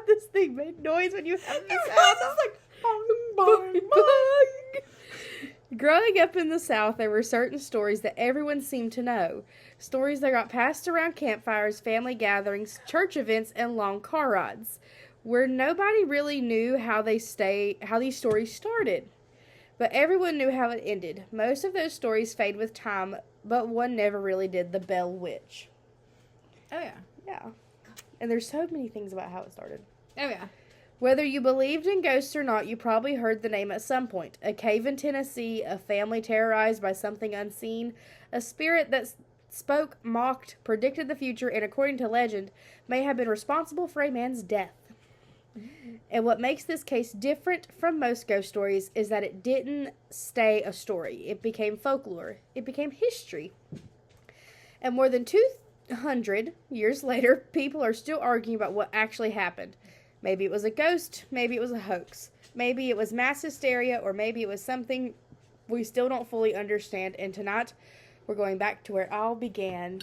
God, this thing made noise when you had this It out. was like, bong, bong, bong. Growing up in the South, there were certain stories that everyone seemed to know. Stories that got passed around campfires, family gatherings, church events, and long car rides, where nobody really knew how these stories started. But everyone knew how it ended. Most of those stories fade with time, but one never really did, the Bell Witch. Oh, yeah. Yeah. And there's so many things about how it started. Oh, yeah. Whether you believed in ghosts or not, you probably heard the name at some point. A cave in Tennessee, a family terrorized by something unseen, a spirit that spoke, mocked, predicted the future, and according to legend, may have been responsible for a man's death. Mm-hmm. And what makes this case different from most ghost stories is that it didn't stay a story. It became folklore. It became history. And more than 200 years later, people are still arguing about what actually happened. Maybe it was a ghost, maybe it was a hoax, maybe it was mass hysteria, or maybe it was something we still don't fully understand. And tonight, we're going back to where it all began.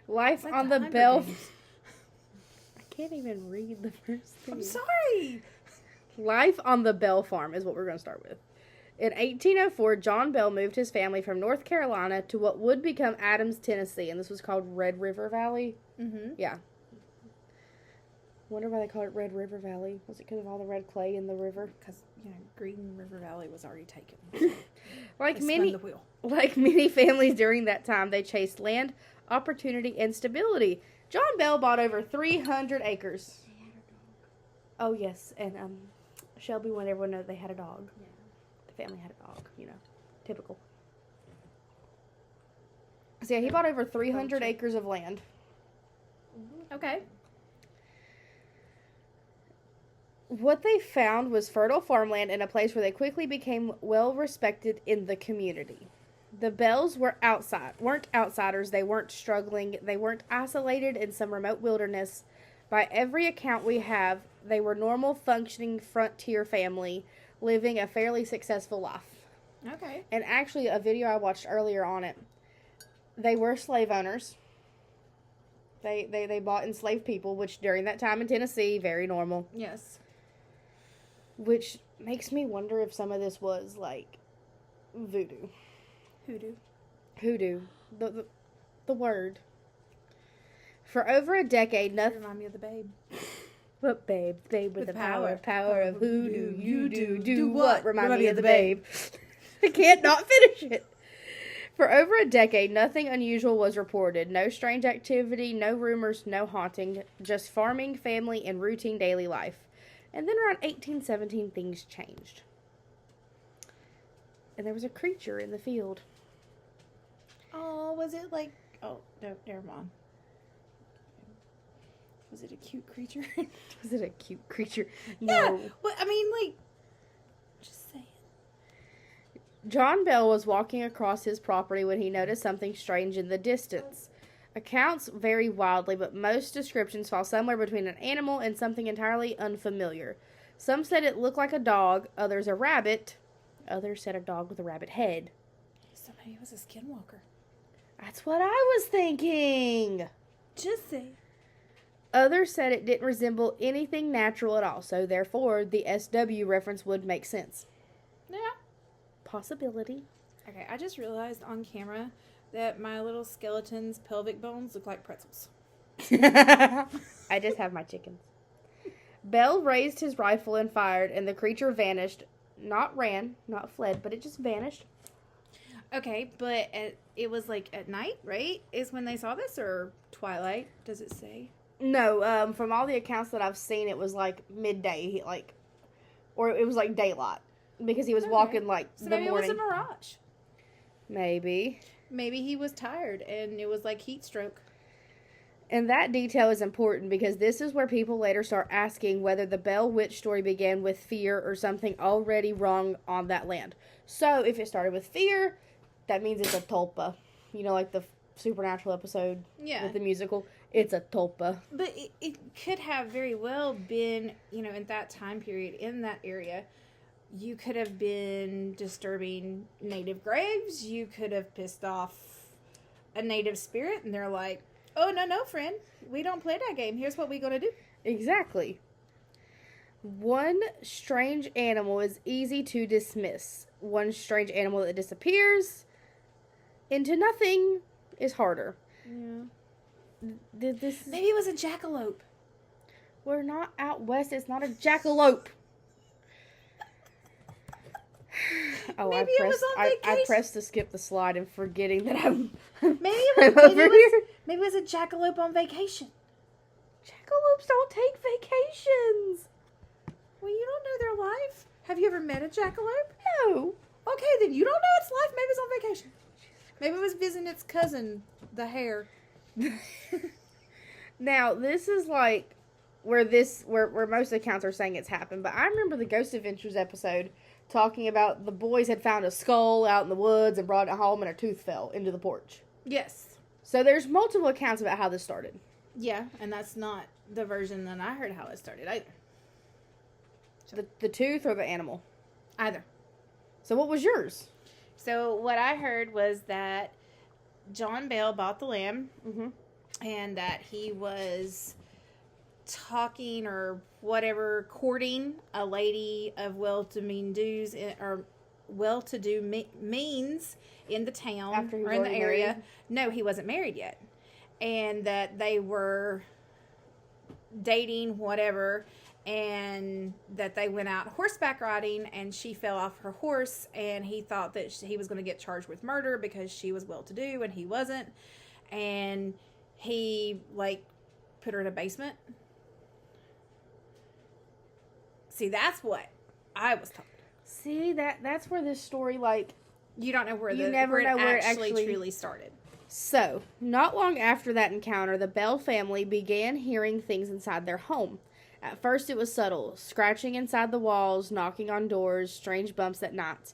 Life like on the the Hunger Bell. Games. I can't even read the first thing. I'm sorry. Life on the Bell Farm is what we're going to start with. In 1804, John Bell moved his family from North Carolina to what would become Adams, Tennessee, and this was called Red River Valley. Mm-hmm. Yeah. Wonder why they called it Red River Valley. Was it because of all the red clay in the river? Because, Green River Valley was already taken. Like They spun the wheel. Like many families during that time, they chased land, opportunity, and stability. John Bell bought over 300 acres. Oh, yes, and Shelby wanted everyone to know they had a dog. Yeah. The family had a dog, typical. So, yeah, he bought over 300 acres of land. Okay. What they found was fertile farmland in a place where they quickly became well respected in the community. The Bells weren't outsiders. They weren't struggling. They weren't isolated in some remote wilderness. By every account we have, they were normal, functioning frontier family living a fairly successful life. Okay. And actually, a video I watched earlier on it, they were slave owners. They bought enslaved people, which during that time in Tennessee, very normal. Yes. Which makes me wonder if some of this was, like, voodoo. Hoodoo. The word. For over a decade, nothing... Remind me of the Babe. What Babe? Babe with the power of hoodoo. You do. Do Do what? what? Remind me of the Babe. I can't not finish it. For over a decade, nothing unusual was reported. No strange activity, no rumors, no haunting. Just farming, family, and routine daily life. And then around 1817, things changed. And there was a creature in the field. Oh, was it like... Oh, no, never mind. Was it a cute creature? Was it a cute creature? Yeah. No. Well, I mean, like... Just saying. John Bell was walking across his property when he noticed something strange in the distance. Accounts vary wildly, but most descriptions fall somewhere between an animal and something entirely unfamiliar. Some said it looked like a dog, others a rabbit. Others said a dog with a rabbit head. So maybe it was a skinwalker. That's what I was thinking. Just say. Others said it didn't resemble anything natural at all, so therefore the SW reference would make sense. Yeah. Possibility. Okay, I just realized on camera that my little skeleton's pelvic bones look like pretzels. I just have my chickens. Bell raised his rifle and fired, and the creature vanished. Not ran, not fled, but it just vanished. Okay, but it was like at night, right? Is when they saw this, or twilight? Does it say? No, from all the accounts that I've seen, it was like midday, or it was like daylight, because he was walking like So the maybe morning. it was a mirage. Maybe. Maybe he was tired and it was like heat stroke. And that detail is important because this is where people later start asking whether the Bell Witch story began with fear or something already wrong on that land. So, if it started with fear, that means it's a tulpa. You know, like the Supernatural episode with the musical. It's a tulpa. But it could have very well been, in that time period, in that area, you could have been disturbing native graves. You could have pissed off a native spirit, and they're like, oh, no, friend. We don't play that game. Here's what we're going to do. Exactly. One strange animal is easy to dismiss. One strange animal that disappears into nothing is harder. Yeah. This Maybe it was a jackalope. We're not out west. It's not a jackalope. Oh, Maybe it was on vacation. I pressed to skip the slide and forgetting that I'm Maybe it was a jackalope on vacation. Jackalopes don't take vacations. Well, you don't know their life. Have you ever met a jackalope? No. Okay, then you don't know its life. Maybe it's on vacation. Maybe it was visiting its cousin, the hare. Now, this is like where most accounts are saying it's happened. But I remember the Ghost Adventures episode talking about the boys had found a skull out in the woods and brought it home and a tooth fell into the porch. Yes. So there's multiple accounts about how this started. Yeah, and that's not the version that I heard how it started either. So the tooth or the animal? Either. So what was yours? So what I heard was that John Bell bought the land, and that he was talking or whatever, courting a lady of well-to-do means in the town or in the area. Married? No, he wasn't married yet. And that they were dating, whatever, and that they went out horseback riding, and she fell off her horse, and he thought that he was going to get charged with murder because she was well-to-do and he wasn't. And he, put her in a basement. See, that's what I was told. See, that's where this story, you don't know where you never know where it actually truly started. So, not long after that encounter, the Bell family began hearing things inside their home. At first, it was subtle, scratching inside the walls, knocking on doors, strange bumps at night.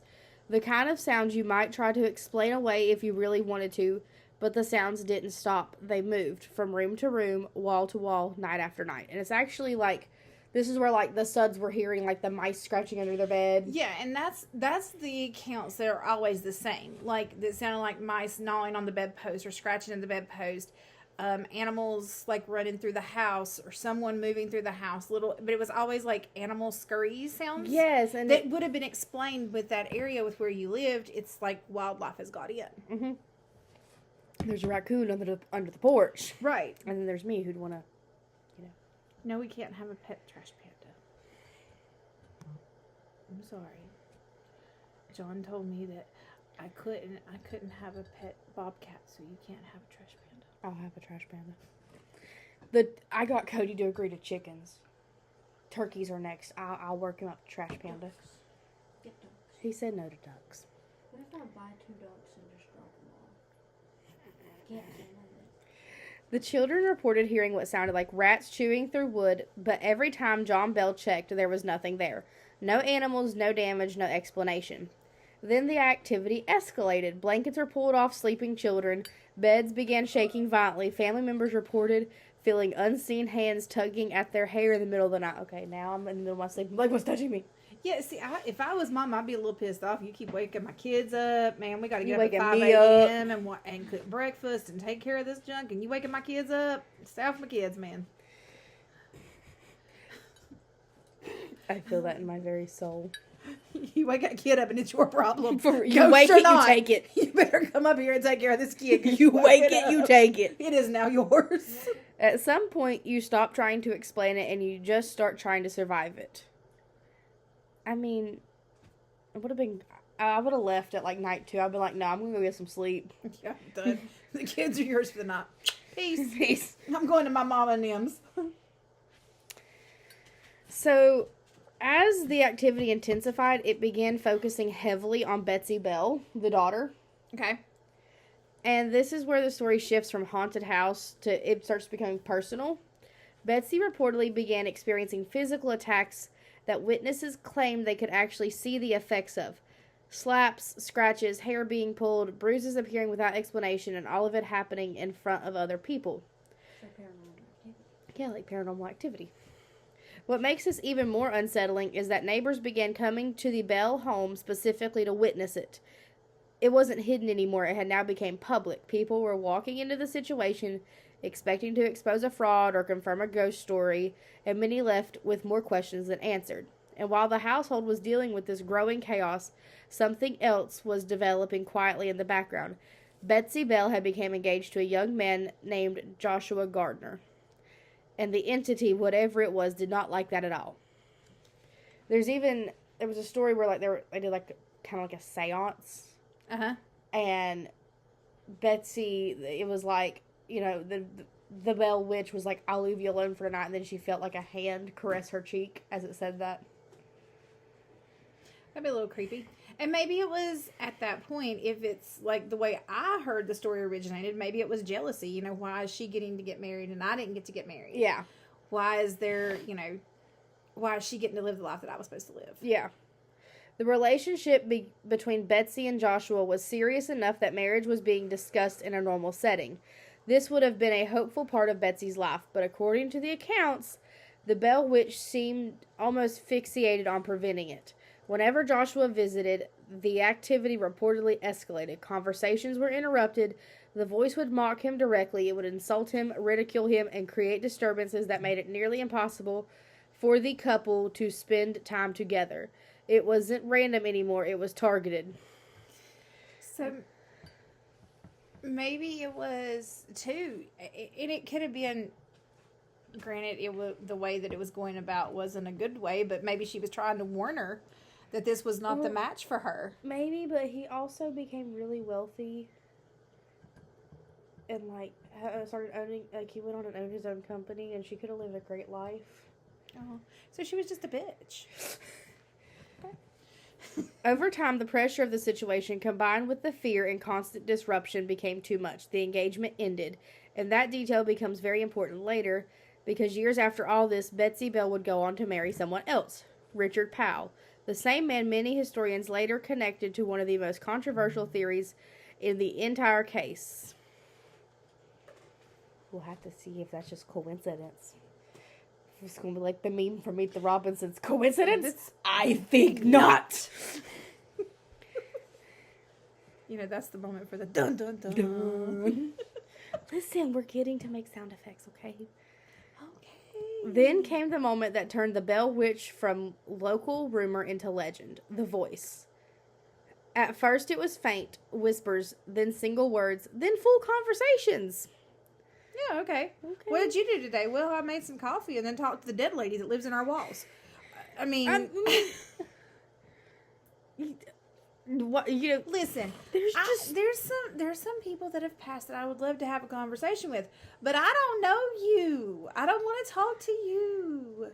The kind of sounds you might try to explain away if you really wanted to, but the sounds didn't stop. They moved from room to room, wall to wall, night after night. And it's actually this is where the Suds were hearing the mice scratching under their bed. Yeah, and that's the accounts that are always the same. That sounded like mice gnawing on the bedpost or scratching in the bedpost. Animals running through the house or someone moving through the house. But it was always animal scurry sounds. Yes, and that would have been explained with that area with where you lived. It's wildlife has got in. Mm-hmm. There's a raccoon under the porch. Right. And then there's me who'd want to, No, we can't have a pet trash panda. I'm sorry. John told me that I couldn't have a pet bobcat, so you can't have a trash panda. I'll have a trash panda. I got Cody to agree to chickens. Turkeys are next. I'll work him up to trash panda. Get ducks. He said no to ducks. What if I buy 2 ducks and just drop them off? Can't say no. The children reported hearing what sounded like rats chewing through wood, but every time John Bell checked, there was nothing there. No animals, no damage, no explanation. Then the activity escalated. Blankets were pulled off sleeping children. Beds began shaking violently. Family members reported feeling unseen hands tugging at their hair in the middle of the night. Okay, now I'm in the middle of my sleep. What's touching me? Yeah, see, if I was mom, I'd be a little pissed off. You keep waking my kids up. Man, we got to get up at 5 a.m. and cook breakfast and take care of this junk. And you waking my kids up. Stay off my kids, man. I feel that in my very soul. You wake a kid up and it's your problem. You wake it, you take it. You better come up here and take care of this kid. You wake it, you take it. It is now yours. At some point, you stop trying to explain it and you just start trying to survive it. I mean, it would have been... I would have left at night 2. I'd be like, no, I'm going to go get some sleep. Yeah, I'm done. The kids are yours for the night. Peace. Peace. I'm going to my mama and them's. So, as the activity intensified, it began focusing heavily on Betsy Bell, the daughter. Okay. And this is where the story shifts from haunted house to it starts becoming personal. Betsy reportedly began experiencing physical attacks that witnesses claimed they could actually see the effects of. Slaps, scratches, hair being pulled, bruises appearing without explanation, and all of it happening in front of other people. So paranormal activity. Yeah, like paranormal activity. What makes this even more unsettling is that neighbors began coming to the Bell home specifically to witness it. It wasn't hidden anymore. It had now become public. People were walking into the situation expecting to expose a fraud or confirm a ghost story, and many left with more questions than answered. And while the household was dealing with this growing chaos, something else was developing quietly in the background. Betsy Bell had become engaged to a young man named Joshua Gardner. And the entity, whatever it was, did not like that at all. There was a story where they did like kind of like a seance. Uh-huh. And Betsy, it was like, the Bell Witch was like, I'll leave you alone for tonight. And then she felt like a hand caress her cheek as it said that. That'd be a little creepy. And maybe it was at that point, if it's like the way I heard the story originated, maybe it was jealousy. Why is she getting to get married and I didn't get to get married? Yeah. Why is there, why is she getting to live the life that I was supposed to live? Yeah. The relationship between Betsy and Joshua was serious enough that marriage was being discussed in a normal setting. This would have been a hopeful part of Betsy's life, but according to the accounts, the Bell Witch seemed almost fixated on preventing it. Whenever Joshua visited, the activity reportedly escalated. Conversations were interrupted. The voice would mock him directly. It would insult him, ridicule him, and create disturbances that made it nearly impossible for the couple to spend time together. It wasn't random anymore. It was targeted. So maybe it was too, and it could have been. Granted, the way that it was going about wasn't a good way, but maybe she was trying to warn her that this was not the match for her. Maybe, but he also became really wealthy and started owning. He went on and owned his own company, and she could have lived a great life. Oh, so she was just a bitch. Over time, the pressure of the situation combined with the fear and constant disruption became too much. The engagement ended, and that detail becomes very important later because years after all this, Betsy Bell would go on to marry someone else, Richard Powell, the same man many historians later connected to one of the most controversial theories in the entire case. We'll have to see if that's just coincidence. It's going to be like the meme from Meet the Robinsons. Coincidence? I think not. That's the moment for the dun dun dun. Dun. Listen, we're getting to make sound effects, okay? Okay. Then came the moment that turned the Bell Witch from local rumor into legend. The voice. At first it was faint, whispers, then single words, then full conversations. Yeah, okay. What did you do today? Well, I made some coffee and then talked to the dead lady that lives in our walls. I mean... What listen, there's some people that have passed that I would love to have a conversation with, but I don't know you. I don't want to talk to you.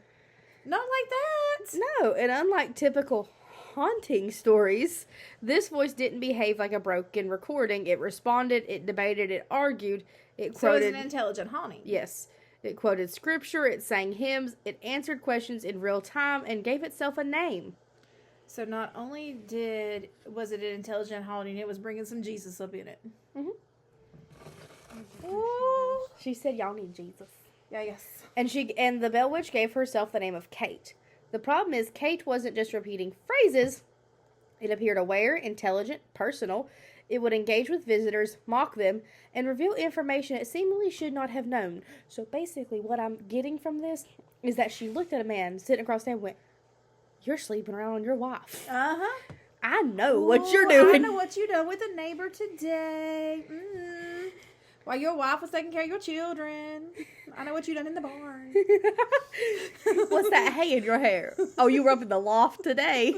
Not like that. No, and unlike typical haunting stories, this voice didn't behave like a broken recording. It responded, it debated, it argued, it quoted... So it's an intelligent haunting. Yes. It quoted scripture, it sang hymns, it answered questions in real time, and gave itself a name. So not only was it an intelligent haunting, it was bringing some Jesus up in it. Mm-hmm. Oh, she said, y'all need Jesus. Yeah, yes. And the Bell Witch gave herself the name of Kate. The problem is, Kate wasn't just repeating phrases. It appeared aware, intelligent, personal. It would engage with visitors, mock them, and reveal information it seemingly should not have known. So basically, what I'm getting from this is that she looked at a man sitting across the table and went, "You're sleeping around on your wife. Uh-huh. I know what you're doing. I know what you done with a neighbor today. While your wife was taking care of your children. I know what you done in the barn." What's that hay in your hair? Oh, you were up in the loft today.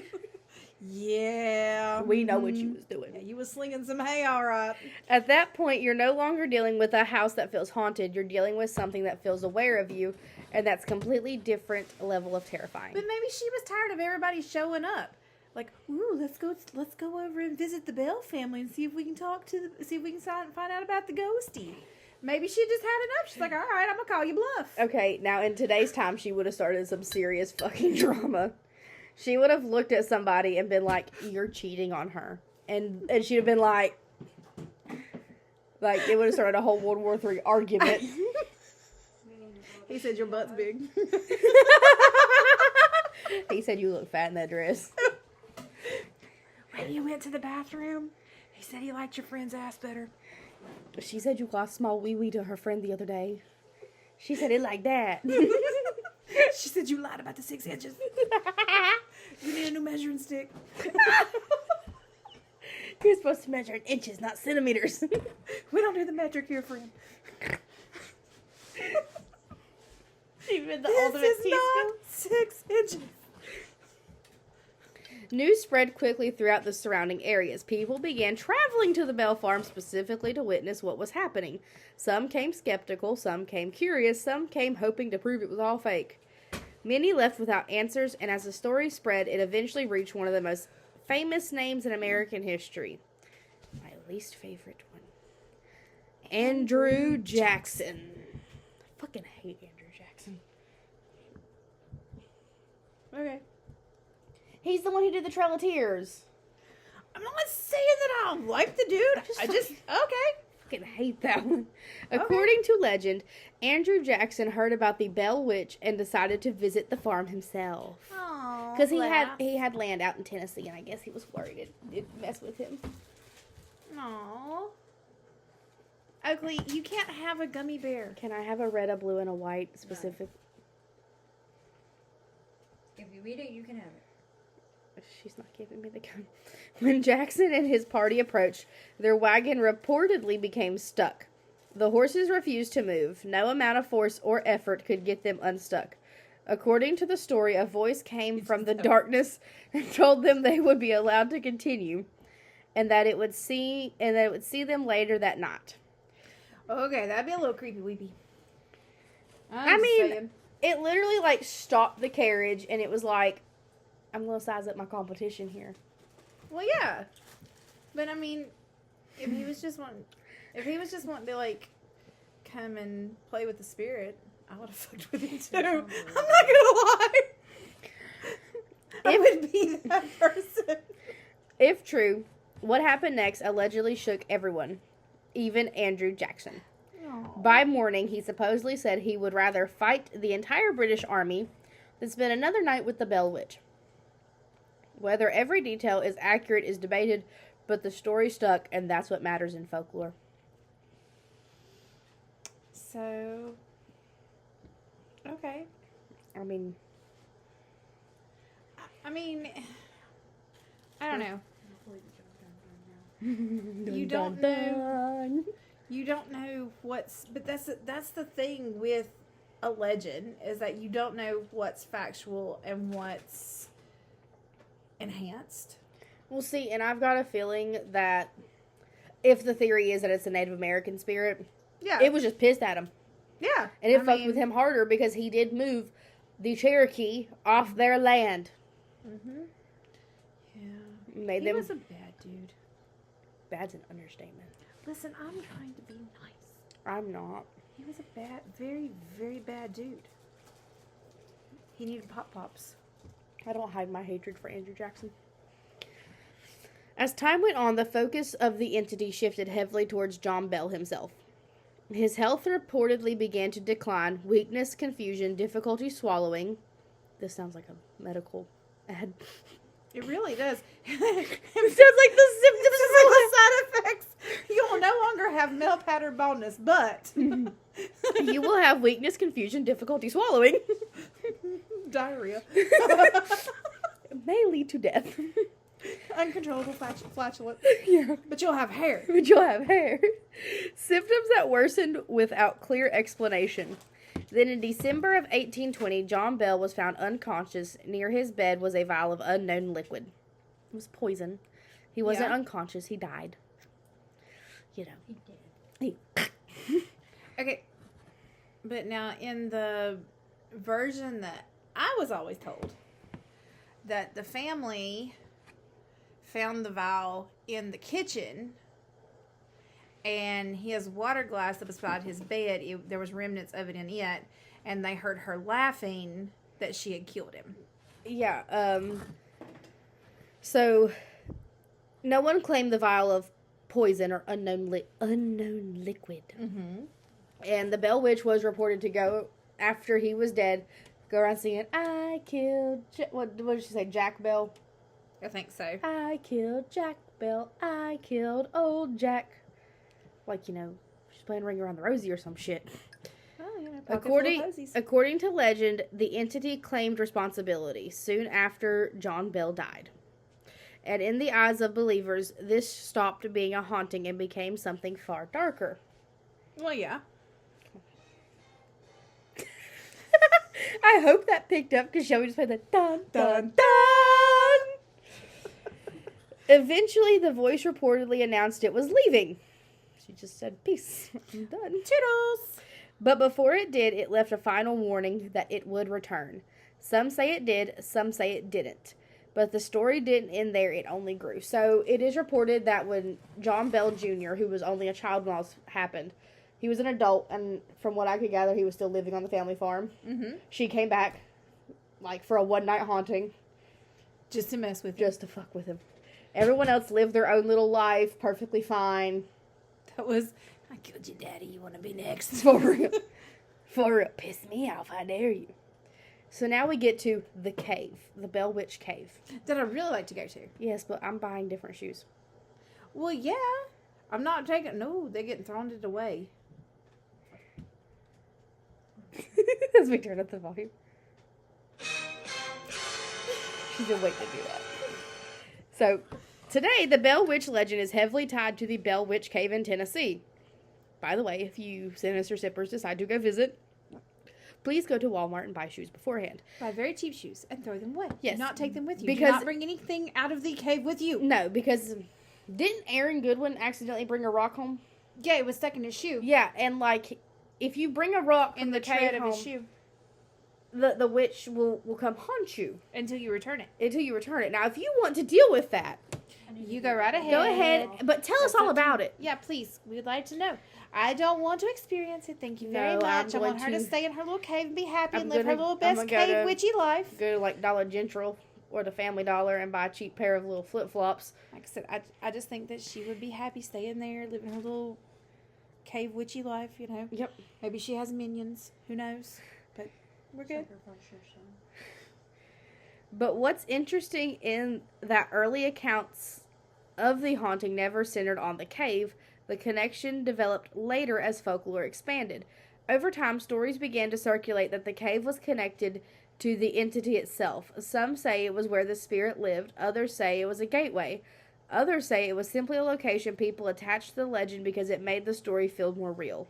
Yeah. We know what you was doing. Yeah, you was slinging some hay, all right. At that point, you're no longer dealing with a house that feels haunted. You're dealing with something that feels aware of you, and that's completely different level of terrifying. But maybe she was tired of everybody showing up. like, ooh, let's go over and visit the Bell family and see if we can find out about the ghosty. Maybe she just had enough. She's like, all right, I'm gonna call you bluff. Okay, now in today's time, she would have started some serious fucking drama. She would have looked at somebody and been like, "You're cheating on her," and she'd have been like it would have started a whole World War III argument. He said your butt's big. He said you look fat in that dress. When you went to the bathroom, he said he liked your friend's ass better. She said you got a small wee wee to her friend the other day. She said it like that. She said you lied about the 6 inches. You need a new measuring stick. You're supposed to measure in inches, not centimeters. We don't do the metric here, friend. Even the This ultimate is teaspoon. not 6 inches. News spread quickly throughout the surrounding areas. People began traveling to the Bell Farm specifically to witness what was happening. Some came skeptical, some came curious, some came hoping to prove it was all fake. Many left without answers, and as the story spread, it eventually reached one of the most famous names in American history. My least favorite one. Andrew Jackson. I fucking hate Andrew Jackson. Okay. He's the one who did the Trail of Tears. I'm not saying that I don't like the dude. I just okay. Fucking hate that one. According to legend, Andrew Jackson heard about the Bell Witch and decided to visit the farm himself. Oh, Because he had land out in Tennessee, and I guess he was worried it'd mess with him. Aww. Oakley, you can't have a gummy bear. Can I have a red, a blue, and a white specific? If you eat it, you can have it. She's not giving me the gun. When Jackson and his party approached, their wagon reportedly became stuck. The horses refused to move. No amount of force or effort could get them unstuck. According to the story, a voice came from the darkness and told them they would be allowed to continue, and that it would see them later that night. Okay, that'd be a little creepy weepy. I mean, it literally stopped the carriage, and it was like, I'm gonna size up my competition here. Well, yeah, but I mean, if he was just wanting to come and play with the spirit, I would have fucked with him too. I'm not gonna lie. I would be that person. If true, what happened next allegedly shook everyone, even Andrew Jackson. Aww. By morning, he supposedly said he would rather fight the entire British army than spend another night with the Bell Witch. Whether every detail is accurate is debated, but the story stuck, and that's what matters in folklore. So, okay. I mean, I don't know. dun, You don't dun, know. dun. You don't know but that's the thing with a legend, is that you don't know what's factual and what's enhanced. We'll see, and I've got a feeling that if the theory is that it's a Native American spirit, Yeah. it was just pissed at him. Yeah. And it fucked with him harder because he did move the Cherokee off their land. Mm-hmm. Yeah. Made He them... was a bad dude. Bad's an understatement. Listen, I'm trying to be nice. I'm not. He was a bad, very, very bad dude. He needed pop-pops. I don't hide my hatred for Andrew Jackson. As time went on, the focus of the entity shifted heavily towards John Bell himself. His health reportedly began to decline, weakness, confusion, difficulty swallowing. This sounds like a medical ad. It really does. It sounds like the symptoms Just like the side effects. You will no longer have male pattern baldness, but You will have weakness, confusion, difficulty swallowing. diarrhea. It may lead to death. Uncontrollable flatulence. Yeah. But you'll have hair. But you'll have hair. Symptoms that worsened without clear explanation. Then in December of 1820, John Bell was found unconscious. Near his bed was a vial of unknown liquid. It was poison. He wasn't unconscious. He died. You know. He did. Okay. But now in the version that I was always told, that the family found the vial in the kitchen, and his water glass that was beside his bed, there was remnants of it in it, and they heard her laughing that she had killed him. Yeah, so no one claimed the vial of poison or unknown liquid. Mm-hmm. And the Bell Witch was reported to go, after he was dead, go around singing, I killed, what did she say, Jack Bell? I think so. I killed Jack Bell, I killed old Jack. Like, you know, she's playing Ring Around the Rosie or some shit. Oh, yeah, According to legend, the entity claimed responsibility soon after John Bell died. And in the eyes of believers, this stopped being a haunting and became something far darker. Well, yeah. I hope that picked up because Shelby just played the dun, dun, dun. Eventually, the voice reportedly announced it was leaving. She just said, peace, I'm done. Toodles! But before it did, it left a final warning that it would return. Some say it did, some say it didn't. But the story didn't end there, it only grew. So it is reported that when John Bell Jr., who was only a child when all this happened, he was an adult, and from what I could gather, he was still living on the family farm. Mm-hmm. She came back, like, for a one-night haunting. Just to mess with him. Just to fuck with him. Everyone else lived their own little life, perfectly fine. That was, I killed your daddy, you want to be next? For real. For real. Piss me off, I dare you. So now we get to the cave. The Bell Witch Cave. That I'd really like to go to. Yes, but I'm buying different shoes. Well, yeah. I'm not taking, no, they're getting thrown it away. As we turn up the volume. She's been waiting to do that. So, today, the Bell Witch legend is heavily tied to the Bell Witch Cave in Tennessee. By the way, if you Sinister Sippers decide to go visit, please go to Walmart and buy shoes beforehand. Buy very cheap shoes and throw them away. Yes. Do not take them with you. Because- Do not bring anything out of the cave with you. No, because didn't Aaron Goodwin accidentally bring a rock home? Yeah, it was stuck in his shoe. Yeah, and like, if you bring a rock In from the the cave tread of home, his shoe. the witch will come haunt you Until you return it. until you return it. Now, if you want to deal with that, You go right ahead. go ahead, but tell us That's all up to about you. it. Yeah, please. We would like to know. I don't want to experience it. Thank you very No, I'm much. I want going her to to- stay in her little cave and be happy I'm and live her gonna- little I'm best gonna go cave to- witchy life. Go to like Dollar General or the Family Dollar and buy a cheap pair of little flip-flops. Like I said, I just think that she would be happy staying there, living her little cave witchy life, you know. Yep. Maybe she has minions. Who knows? But we're good. Sacrifice your son. But what's interesting in that early accounts of the haunting never centered on the cave, the connection developed later as folklore expanded. Over time, stories began to circulate that the cave was connected to the entity itself. Some say it was where the spirit lived, others say it was a gateway. Others say it was simply a location people attached to the legend because it made the story feel more real.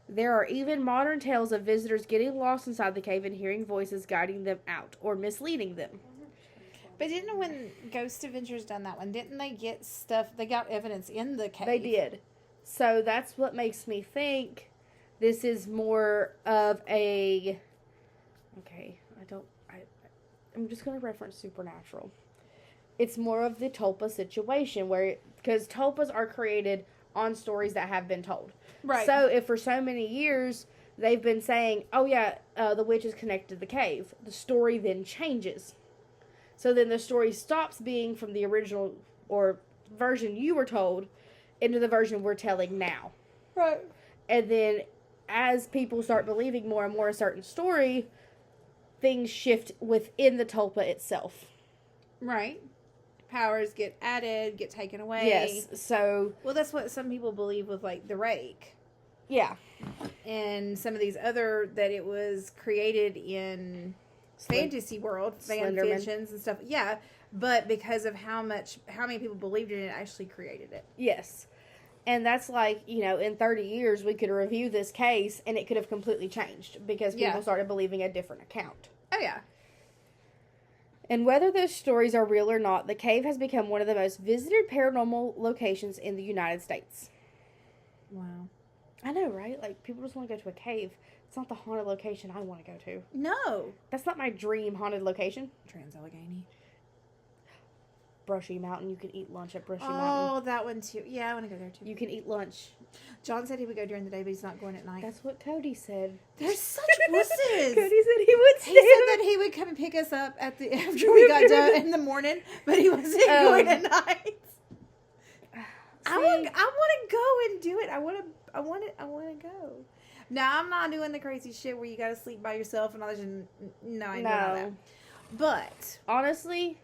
There are even modern tales of visitors getting lost inside the cave and hearing voices guiding them out or misleading them. But didn't when Ghost Adventures done that one, didn't they get stuff, they got evidence in the cave? They did. So that's what makes me think this is more of a... Okay, I'm just going to reference Supernatural. It's more of the Tulpa situation where... Because Tulpas are created on stories that have been told. Right. So if for so many years they've been saying, oh yeah, the witch is connected to the cave, the story then changes. So then the story stops being from the original or version you were told into the version we're telling now. Right. And then as people start believing more and more a certain story, things shift within the tulpa itself. Right. Powers get added, get taken away. Yes. So, Well, that's what some people believe with, like, the rake. yeah. And some of these other, that it was created in fantasy world, fan Slenderman. fictions and stuff. Yeah. But because of how many people believed in it, actually created it. Yes. And that's like, in 30 years, we could review this case and it could have completely changed because people Yeah. started believing a different account. Oh, yeah. And whether those stories are real or not, the cave has become one of the most visited paranormal locations in the United States. Wow. I know, right? Like, people just want to go to a cave. It's not the haunted location I want to go to. No. That's not my dream haunted location. Trans-Allegheny. Brushy Mountain. You can eat lunch at Brushy Oh, Mountain. that one too. Yeah, I want to go there too. You can eat lunch. John said he would go during the day, but he's not going at night. That's what Cody said. They're such wusses. Cody said he would stay. He said that he would come and pick us up after we got done in the morning, but he wasn't going at night. I want to go and do it. I want to go. Now I'm not doing the crazy shit where you got to sleep by yourself and all this. No, I ain't doing all that. But honestly,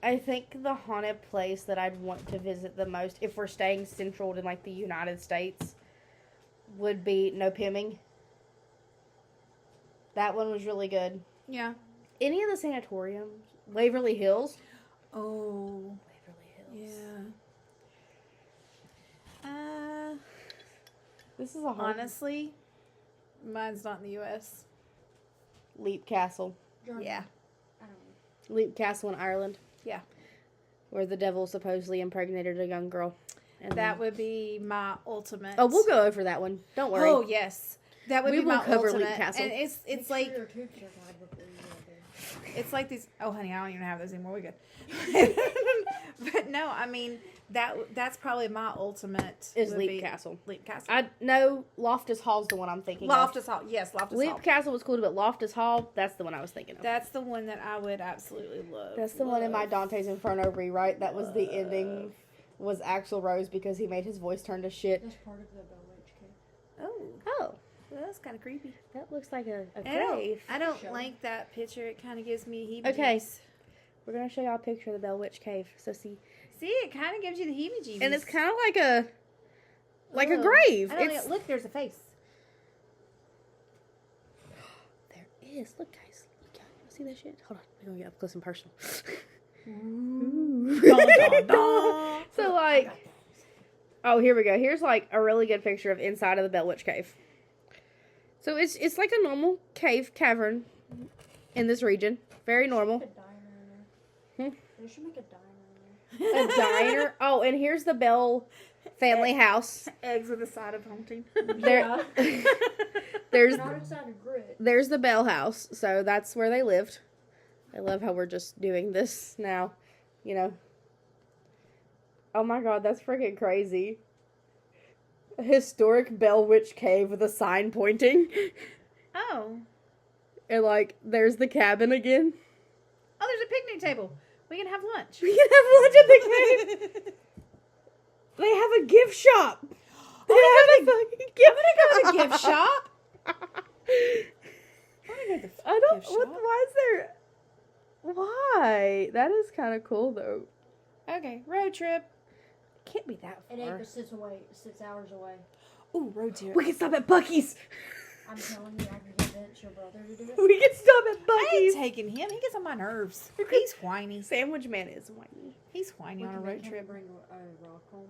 I think the haunted place that I'd want to visit the most, if we're staying central in like the United States, would be Nopeming. That one was really good. Yeah. Any of the sanatoriums, Waverly Hills. Oh, Waverly Hills. Yeah. This is a haunted. Honestly, mine's not in the U.S. Leap Castle. Germany. Yeah. I don't know. Leap Castle in Ireland. Yeah. Where the devil supposedly impregnated a young girl. And That would be my ultimate. Oh, we'll go over that one. Don't worry. Oh, yes. That would We be will my cover ultimate. Leap Castle. And it's Make like sure your tubes are tied before you go there. it's like these. Oh, honey, I don't even have those anymore. We're good. But no, I mean that's probably my ultimate. Is would Leap be Castle. Leap Castle. I know Loftus Hall's the one I'm thinking Loftus Hall. Yes, of. Loftus Leap Hall. Castle was cool, but Loftus Hall, that's the one I was thinking of. That's the one that I would absolutely love. That's the one in my Dante's Inferno rewrite. That was the ending. Was Axl Rose because he made his voice turn to shit. That's part of the Bell Witch Cave. Oh, Oh, well, that's kind of creepy. that looks like a I grave. don't Show like that picture. It kind of gives me heebie-jeebies. Okay. We're gonna show y'all a picture of the Bell Witch Cave. So see, It kind of gives you the heebie-jeebies. and it's kind of like a Ugh. grave. I don't It's look, there's a face. there is. Look, guys. Look, y'all see that shit? Hold on, we're gonna get up close and personal. Dun, dun, dun. So like, oh, here we go. Here's like a really good picture of inside of the Bell Witch Cave. So it's like a normal cavern in this region. Very normal. Put a diner in there. They should make a diner in there. A diner. Oh, and here's the Bell family house. Eggs with a side of haunting. There, there's Not inside a grit. there's the Bell house. So that's where they lived. I love how we're just doing this now. You know. Oh my god, that's freaking crazy. A historic Bell Witch Cave with a sign pointing. Oh. And like, there's the cabin again. Oh, there's a picnic table. We can have lunch. We can have lunch at the cave. They have a gift shop. They have a fucking I'm gonna go to the gift shop. I'm gonna go to the I don't. gift shop. Why is there? Why? That is kind of cool though. Okay, road trip. Can't be that It far. ain't but 6 hours away. Ooh, road trip. We can stop at Buc-ee's. I'm telling you, I can convince your brother to do it. We can stop at I ain't Buc-ee's. taking him. He gets on my nerves. He's whiny. Sandwich man is whiny. He's whiny We on a can road make him trip. bring a rock home.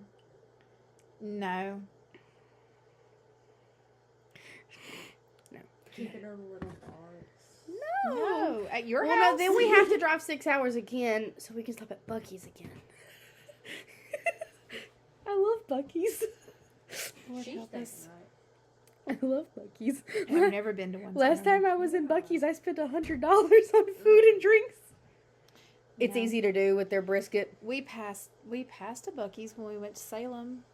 No. Keep it over with arts. No. At your Well, house? no, then we have to drive 6 hours again, so we can stop at Buc-ee's again. I love Buc-ee's. Lord She's help that us. night. I love Buc-ee's. I've never been to one. Last so I don't time I was in Buc-ee's, I spent $100 on food and drinks. It's Yeah. easy to do with their brisket. We passed a Buc-ee's when we went to Salem.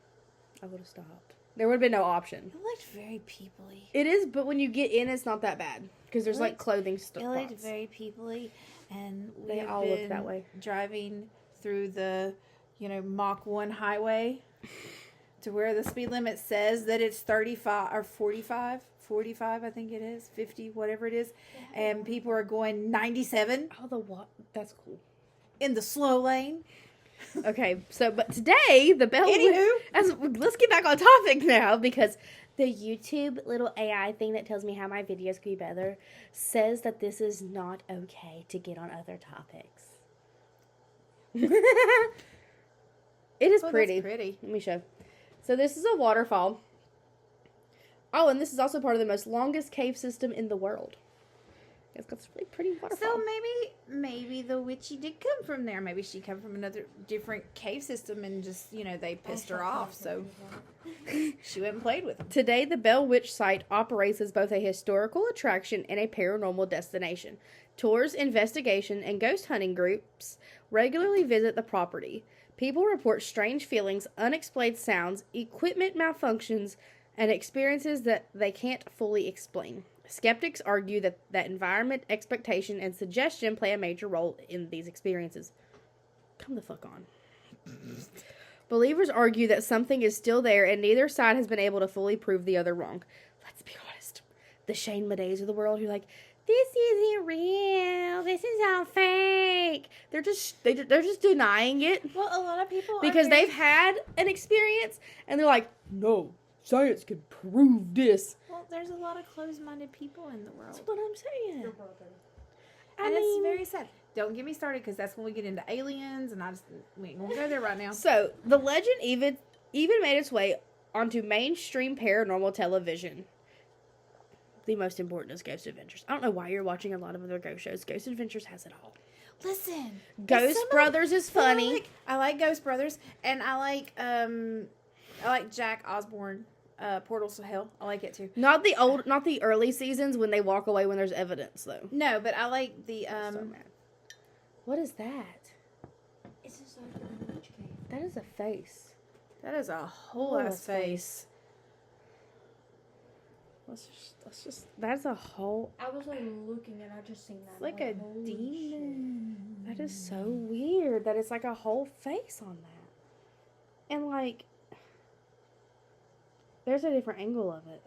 I would have stopped. There would have been no option. It looked very peoply. It is, but when you get in, it's not that bad because there's like Looked- clothing It stuff. looked very peoply, and we They have all been look that way. driving through the, Mach 1 highway to where the speed limit says that it's 35 or 45. 45, I think it is. 50, whatever it is. And people are going 97 Oh, the what? That's cool. in the slow lane. Okay, so but today the bell. Anywho. Let's get back on topic now because the YouTube little AI thing that tells me how my videos could be better says that this is not okay to get on other topics. It is Oh, pretty. That's pretty. Let me show. So this is a waterfall. Oh, and this is also part of the most longest cave system in the world. It's got this really pretty waterfall. So maybe the witchy did come from there. Maybe she come from another different cave system and just, they pissed her off. So she went and played with them. Today, the Bell Witch site operates as both a historical attraction and a paranormal destination. Tours, investigation, and ghost hunting groups regularly visit the property. People report strange feelings, unexplained sounds, equipment malfunctions, and experiences that they can't fully explain. Skeptics argue that environment, expectation, and suggestion play a major role in these experiences. Come the fuck on. Believers argue that something is still there and neither side has been able to fully prove the other wrong. Let's be honest. The Shane Madejs of the world who are like, this isn't real. This is all fake. They're just denying it. Well, a lot of people because they've had an experience and they're like, no, science can prove this. Well, there's a lot of closed-minded people in the world. That's what I'm saying. And it's very sad. Don't get me started because that's when we get into aliens and we ain't gonna go there right now. So, the legend even made its way onto mainstream paranormal television. The most important is Ghost Adventures. I don't know why you're watching a lot of other ghost shows. Ghost Adventures has it all. Listen. Ghost Brothers is funny. I like Ghost Brothers and I like Jack Osborne. Portals to Hell. I like it too. Not the early seasons when they walk away when there's evidence though. No, but I like the So mad. What is that? It's just like the witch cave. That is a face. that is a whole ass face. Let's just that's a whole I was like looking and I just seen that. It's like I'm a holy demon. that is so weird that it's like a whole face on that. And like there's a different angle of it.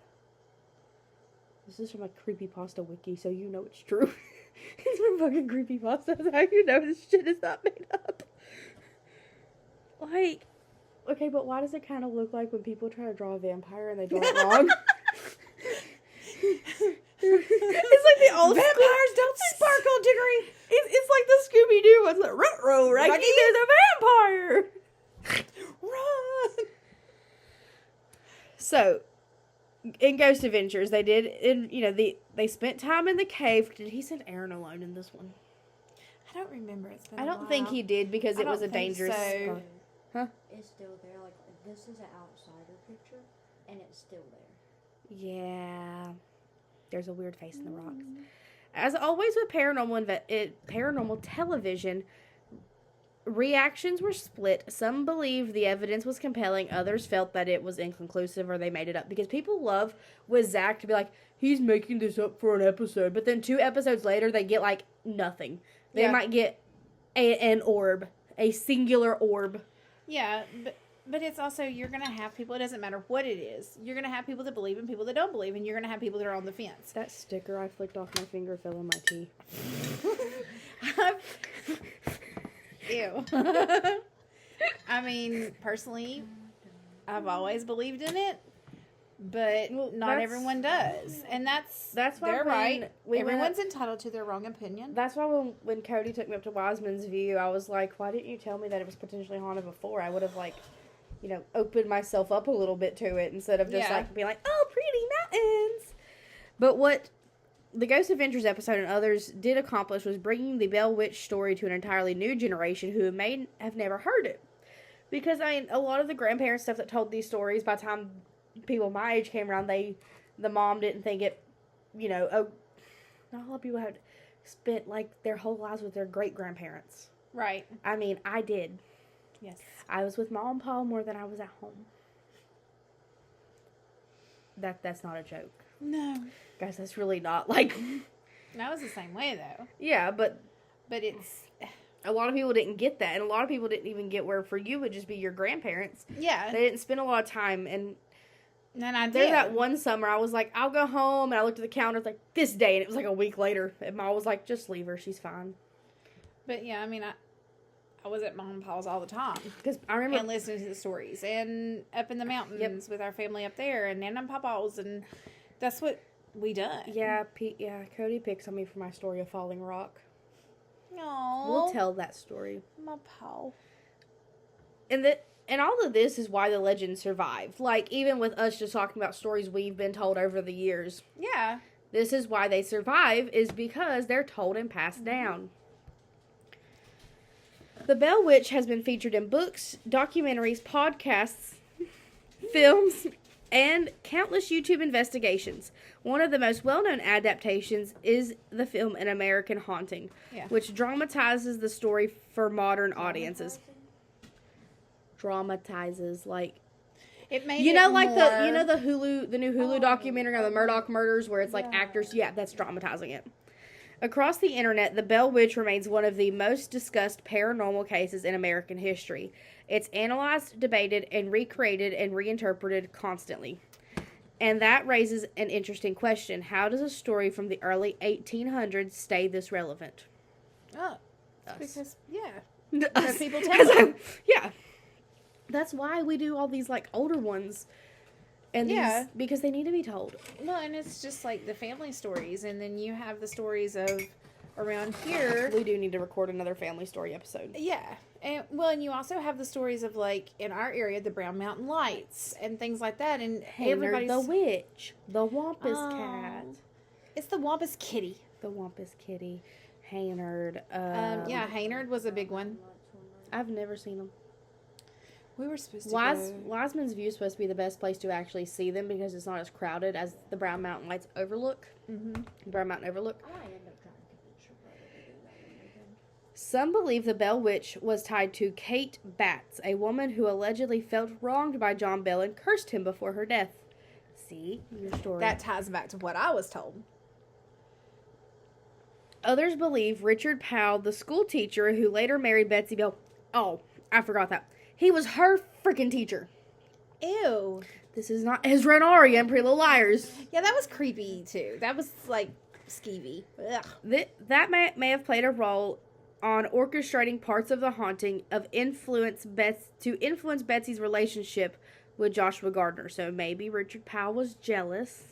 This is from a creepypasta wiki, so you know it's true. It's from fucking creepypasta. That's how you know this shit is not made up. Like, okay, but why does it kind of look like when people try to draw a vampire and they draw it wrong? It's like the old Vampires don't sparkle, Diggory. It's like the Scooby-Doo ones, like ruh-roh, right? Ruggy? There's a vampire. Run. So, in Ghost Adventures, they spent time in the cave. Did he send Aaron alone in this one? I don't remember. It's been I a don't while. think he did because I it was a don't think dangerous so. spot. Huh? It's still there. Like, this is an outsider picture, and it's still there. Yeah. There's a weird face in the rocks. As always with paranormal television, reactions were split. Some believed the evidence was compelling. Others felt that it was inconclusive or they made it up. Because people love with Zach to be like, he's making this up for an episode. But then 2 episodes later, they get like nothing. They might get an orb. A singular orb. Yeah, but it's also, you're going to have people, it doesn't matter what it is. You're going to have people that believe and people that don't believe, and you're going to have people that are on the fence. That sticker I flicked off my finger fell in my tea. Ew. I mean, personally, I've always believed in it, but not everyone does. And that's why they're right. we Everyone's entitled to their wrong opinion. That's why when Cody took me up to Wiseman's View, I was like, why didn't you tell me that it was potentially haunted before? I would have, like, opened myself up a little bit to it instead of just, being like, oh, pretty mountains. But what the Ghost Adventures episode and others did accomplish was bringing the Bell Witch story to an entirely new generation who may have never heard it. Because, I mean, a lot of the grandparents stuff that told these stories, by the time people my age came around, the mom didn't think it, not a lot of people had spent, like, their whole lives with their great-grandparents. Right. I mean, I did. Yes. I was with Mom and Pa more than I was at home. That's not a joke. No. Guys, that's really not, like... That was the same way, though. Yeah, but it's... a lot of people didn't get that, and a lot of people didn't even get where for you would just be your grandparents. Yeah. They didn't spend a lot of time, and I did. There that one summer, I was like, I'll go home, and I looked at the calendar, it's like, this day, and it was like a week later, and Mom was like, just leave her, she's fine. But yeah, I mean, I was at Mom and Pa's all the time. Because I remember... And listening to the stories, and up in the mountains with our family up there, and Nana and Papa's, and that's what we done. Yeah, Cody picks on me for my story of Falling Rock. Aww. We'll tell that story. My Pa. And all of this is why the legend survived. Like, even with us just talking about stories we've been told over the years. Yeah. This is why they survive, is because they're told and passed down. The Bell Witch has been featured in books, documentaries, podcasts, films, and countless YouTube investigations. One of the most well-known adaptations is the film An American Haunting, which dramatizes the story for modern audiences. Dramatizes, like, it made you know, it like more... the new Hulu documentary on the Murdoch murders, where it's like actors. Yeah, that's dramatizing it. Across the internet, the Bell Witch remains one of the most discussed paranormal cases in American history. It's analyzed, debated, and recreated and reinterpreted constantly. And that raises an interesting question. How does a story from the early 1800s stay this relevant? Oh, Us. because, yeah. Us. People tell them. Yeah. That's why we do all these, like, older ones. And these, because they need to be told. Well, and it's just like the family stories, and then you have the stories of around here. We do need to record another family story episode. Yeah. And and you also have the stories of, like, in our area, the Brown Mountain Lights and things like that. And everybody's... the witch. The Wampus cat. It's the Wampus kitty. The Wampus kitty. Haynard. Haynard was a big one. I've never seen them. We were supposed to Wiseman's View is supposed to be the best place to actually see them because it's not as crowded as the Brown Mountain Lights Overlook. Mm-hmm. Brown Mountain Overlook. I might end up trying to convince your brother to do that one weekend. Some believe the Bell Witch was tied to Kate Batts, a woman who allegedly felt wronged by John Bell and cursed him before her death. See? Your story. That ties back to what I was told. Others believe Richard Powell, the school teacher who later married Betsy Bell. Oh, I forgot that. He was her freaking teacher. Ew. This is not Ezra and Aria and Pretty Little Liars. Yeah, that was creepy, too. That was, like, skeevy. Ugh. That may have played a role on orchestrating parts of the haunting to influence Betsy's relationship with Joshua Gardner. So maybe Richard Powell was jealous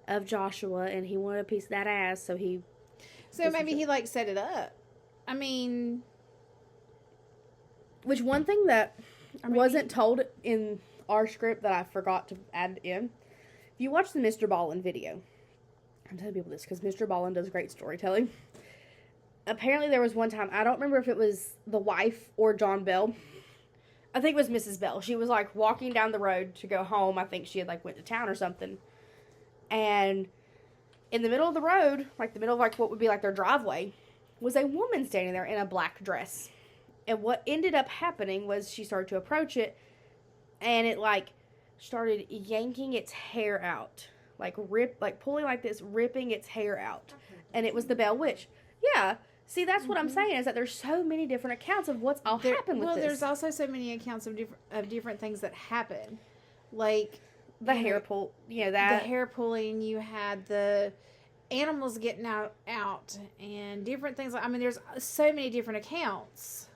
of Joshua and he wanted a piece of that ass, so he... So maybe he, like, set it up. I mean... Which one thing that wasn't told in our script that I forgot to add in, if you watch the Mr. Ballin video, I'm telling people this because Mr. Ballin does great storytelling. Apparently there was one time, I don't remember if it was the wife or John Bell. I think it was Mrs. Bell. She was like walking down the road to go home. I think she had like went to town or something. And in the middle of the road, like the middle of like what would be like their driveway, was a woman standing there in a black dress. And what ended up happening was she started to approach it, and it, like, started yanking its hair out. Like, pulling like this, ripping its hair out. And it was the Bell Witch. Yeah. See, that's what I'm saying, is that there's so many different accounts of what's all happened with this. Well, there's also so many accounts of different things that happen. Like... The hair pull, that. The hair pulling, you had the... animals getting out, and different things. I mean, there's so many different accounts.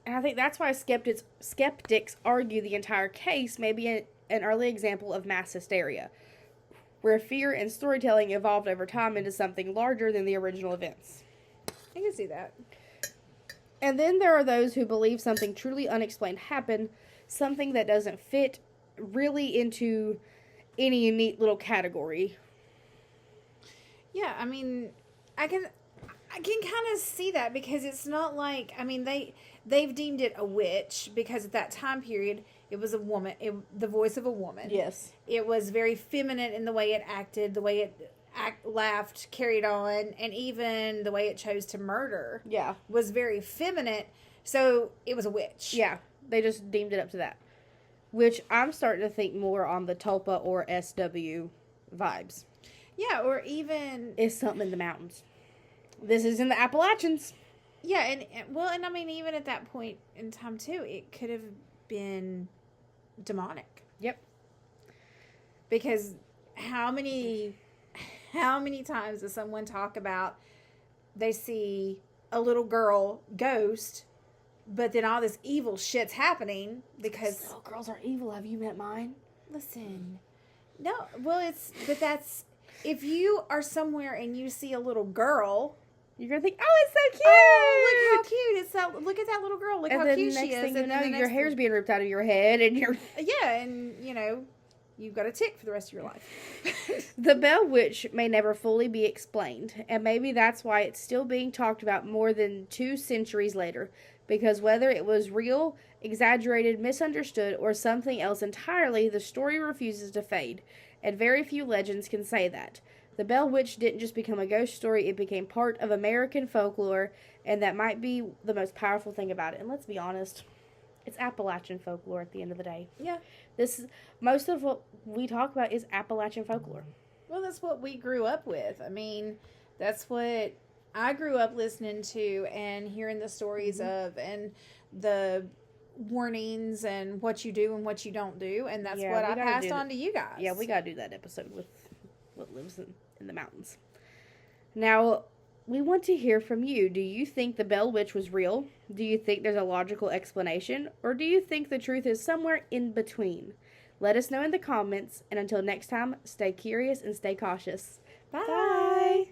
And I think that's why skeptics argue the entire case may be an early example of mass hysteria, where fear and storytelling evolved over time into something larger than the original events. I can see that. And then there are those who believe something truly unexplained happened, something that doesn't fit really into any neat little category. Yeah, I mean, I can kind of see that because it's not like, I mean, they've deemed it a witch because at that time period it was a woman, the voice of a woman. Yes. It was very feminine in the way it acted, the way it laughed, carried on, and even the way it chose to murder. Yeah. Was very feminine, so it was a witch. Yeah, they just deemed it up to that. Which I'm starting to think more on the Tulpa or SW vibes. Yeah, or even... It's something in the mountains. This is in the Appalachians. Yeah, and I mean, even at that point in time, too, it could have been demonic. Yep. Because how many times does someone talk about they see a little girl ghost, but then all this evil shit's happening because... Little girls are evil. Have you met mine? Listen. No, well, that's... If you are somewhere and you see a little girl... You're going to think, oh, it's so cute! Oh, look how cute! Look at that little girl. Look how cute she is. And then next thing you know, your hair's being ripped out of your head, and you're... Yeah, and, you've got a tick for the rest of your life. The Bell Witch may never fully be explained, and maybe that's why it's still being talked about more than 2 centuries later, because whether it was real, exaggerated, misunderstood, or something else entirely, the story refuses to fade, and very few legends can say that. The Bell Witch didn't just become a ghost story, it became part of American folklore, and that might be the most powerful thing about it. And let's be honest, it's Appalachian folklore at the end of the day. Yeah. Most of what we talk about is Appalachian folklore. Well, that's what we grew up with. I mean, that's what I grew up listening to and hearing the stories of, and the warnings and what you do and what you don't do, and that's what I passed on to you guys. Yeah, we gotta do that episode with what lives in the mountains. Now, we want to hear from you. Do you think the Bell Witch was real? Do you think there's a logical explanation? Or do you think the truth is somewhere in between? Let us know in the comments, and until next time, stay curious and stay cautious. Bye. Bye.